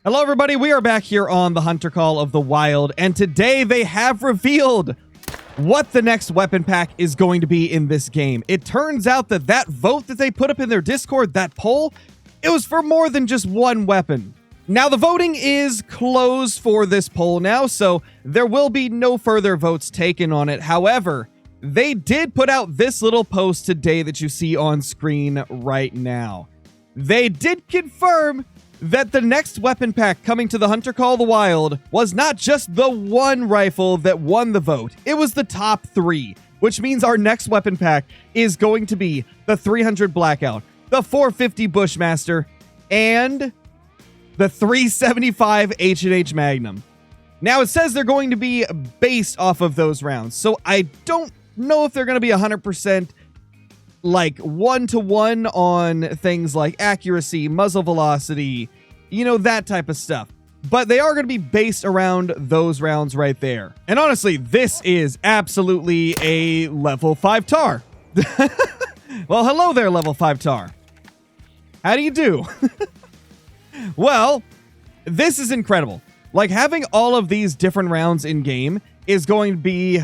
Hello everybody, we are back here on the Hunter Call of the Wild, and today they have revealed what the next weapon pack is going to be in this game. It turns out that that vote that they put up in their Discord, that poll, it was for more than just one weapon. Now the voting is closed for this poll now, so there will be no further votes taken on it. However, they did put out this little post today that you see on screen right now. They did confirm that the next weapon pack coming to the Hunter Call of the Wild was not just the one rifle that won the vote. It was the top 3, which means our next weapon pack is going to be the 300 Blackout, the 450 Bushmaster, and the 375 H&H Magnum. Now, it says they're going to be based off of those rounds, so I don't know if they're going to be 100% like one-to-one on things like accuracy, muzzle velocity, you know, that type of stuff. But they are going to be based around those rounds right there. And honestly, this is absolutely a level 5 tar. Well, hello there, level 5 tar. How do you do? Well, this is incredible. Like, having all of these different rounds in game is going to be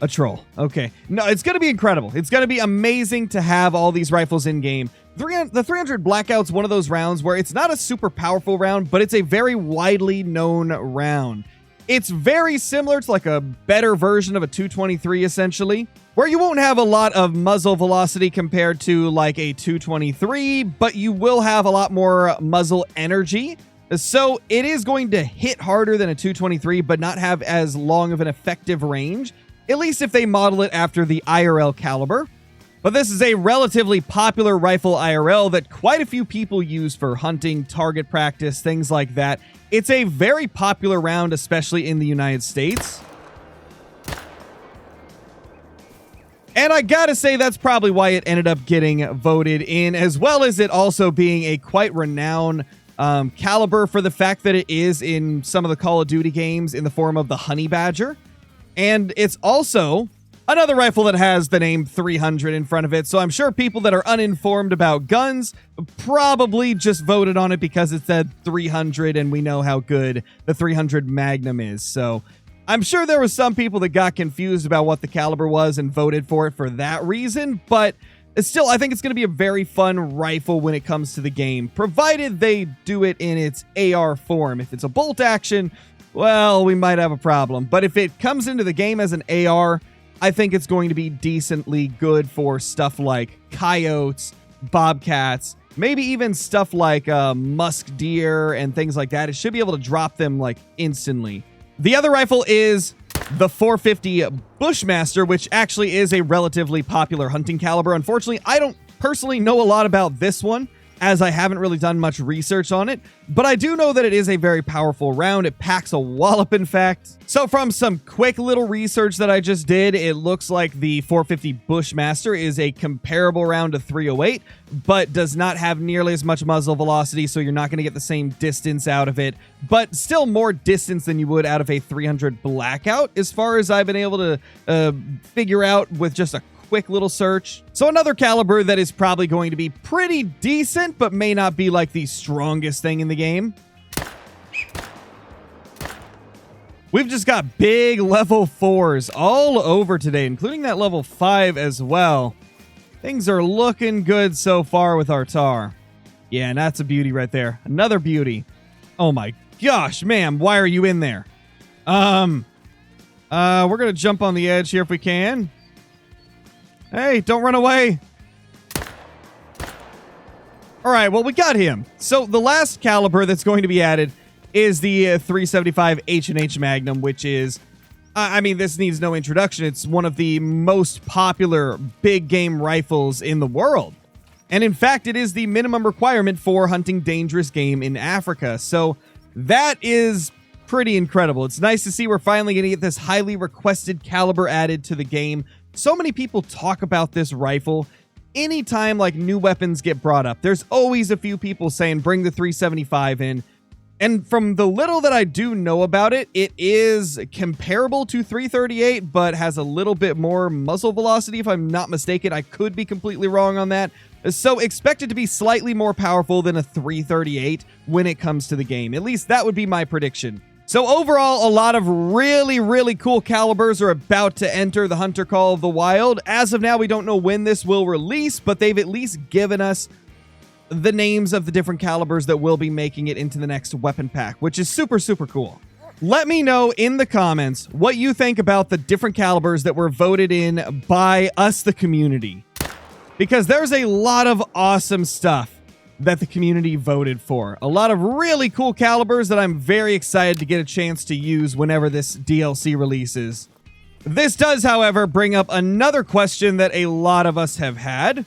a troll. Okay. No, it's going to be incredible. It's going to be amazing to have all these rifles in game. The 300 Blackout's one of those rounds where it's not a super powerful round, but it's a very widely known round. It's very similar to like a better version of a 223 essentially, where you won't have a lot of muzzle velocity compared to like a 223, but you will have a lot more muzzle energy. So it is going to hit harder than a 223, but not have as long of an effective range, at least if they model it after the IRL caliber. But this is a relatively popular rifle IRL that quite a few people use for hunting, target practice, things like that. It's a very popular round, especially in the United States. And I gotta say, that's probably why it ended up getting voted in, as well as it also being a quite renowned caliber for the fact that it is in some of the Call of Duty games in the form of the Honey Badger. And it's also another rifle that has the name 300 in front of it. So I'm sure people that are uninformed about guns probably just voted on it because it said 300 and we know how good the 300 Magnum is. So I'm sure there was some people that got confused about what the caliber was and voted for it for that reason. But still, I think it's going to be a very fun rifle when it comes to the game, provided they do it in its AR form. If it's a bolt action, well, we might have a problem. But if it comes into the game as an AR, I think it's going to be decently good for stuff like coyotes, bobcats, maybe even stuff like musk deer and things like that. It should be able to drop them like instantly. The other rifle is the 450 Bushmaster, which actually is a relatively popular hunting caliber. Unfortunately, I don't personally know a lot about this one, as I haven't really done much research on it, but I do know that it is a very powerful round. It packs a wallop, in fact. So from some quick little research that I just did, it looks like the 450 Bushmaster is a comparable round to 308, but does not have nearly as much muzzle velocity, so you're not going to get the same distance out of it, but still more distance than you would out of a 300 Blackout, as far as I've been able to figure out with just a quick little search. So another caliber that is probably going to be pretty decent, but may not be like the strongest thing in the game. We've just got big level 4s all over today, including that level 5 as well. Things are looking good so far with our tar. Yeah, and that's a beauty right there. Another beauty. Oh my gosh, ma'am, why are you in there? We're gonna jump on the edge here if we can. Hey, don't run away. All right, well, we got him. So the last caliber that's going to be added is the 375 H&H Magnum, which is, I mean, this needs no introduction. It's one of the most popular big game rifles in the world. And in fact, it is the minimum requirement for hunting dangerous game in Africa. So that is pretty incredible. It's nice to see we're finally going to get this highly requested caliber added to the game. So many people talk about this rifle. Anytime like new weapons get brought up, there's always a few people saying bring the 375 in. And from the little that I do know about it, it is comparable to 338, but has a little bit more muzzle velocity, if I'm not mistaken. I could be completely wrong on that. So expect it to be slightly more powerful than a 338 when it comes to the game. At least that would be my prediction. So overall, a lot of really, really cool calibers are about to enter the Hunter Call of the Wild. As of now, we don't know when this will release, but they've at least given us the names of the different calibers that will be making it into the next weapon pack, which is super, super cool. Let me know in the comments what you think about the different calibers that were voted in by us, the community, because there's a lot of awesome stuff that the community voted for. A lot of really cool calibers that I'm very excited to get a chance to use whenever this DLC releases. This does, however, bring up another question that a lot of us have had.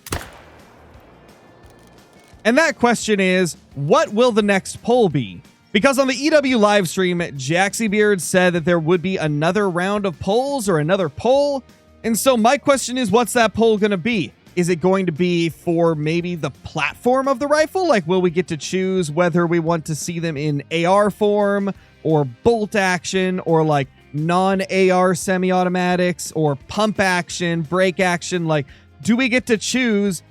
And that question is, what will the next poll be? Because on the EW live stream, Jaxiebeard said that there would be another round of polls or another poll. And so my question is, what's that poll going to be? Is it going to be for maybe the platform of the rifle? Like, will we get to choose whether we want to see them in AR form or bolt action or like non-AR semi-automatics or pump action, break action? Like, do we get to choose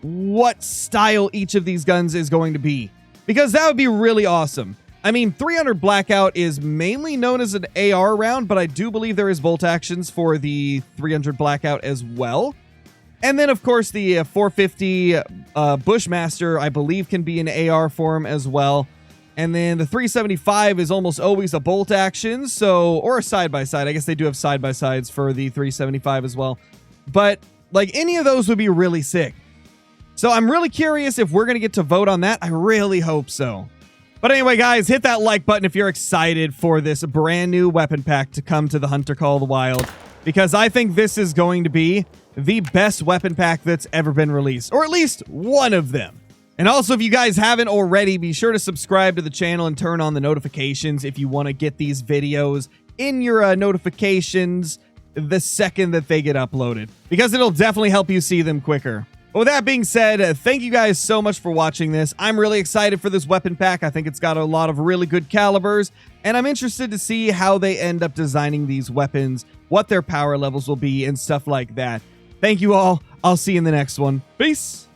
what style each of these guns is going to be? Because that would be really awesome. I mean, 300 Blackout is mainly known as an AR round, but I do believe there is bolt actions for the 300 Blackout as well. And then, of course, the 450 Bushmaster, I believe, can be in AR form as well. And then the 375 is almost always a bolt action, so, or a side-by-side. I guess they do have side-by-sides for the 375 as well. But, like, any of those would be really sick. So I'm really curious if we're going to get to vote on that. I really hope so. But anyway, guys, hit that like button if you're excited for this brand new weapon pack to come to the Hunter Call of the Wild, because I think this is going to be the best weapon pack that's ever been released, or at least one of them. And also, if you guys haven't already, be sure to subscribe to the channel and turn on the notifications if you want to get these videos in your notifications the second that they get uploaded, because it'll definitely help you see them quicker. But with that being said, thank you guys so much for watching this. I'm really excited for this weapon pack. I think it's got a lot of really good calibers, and I'm interested to see how they end up designing these weapons, what their power levels will be, and stuff like that. Thank you all. I'll see you in the next one. Peace.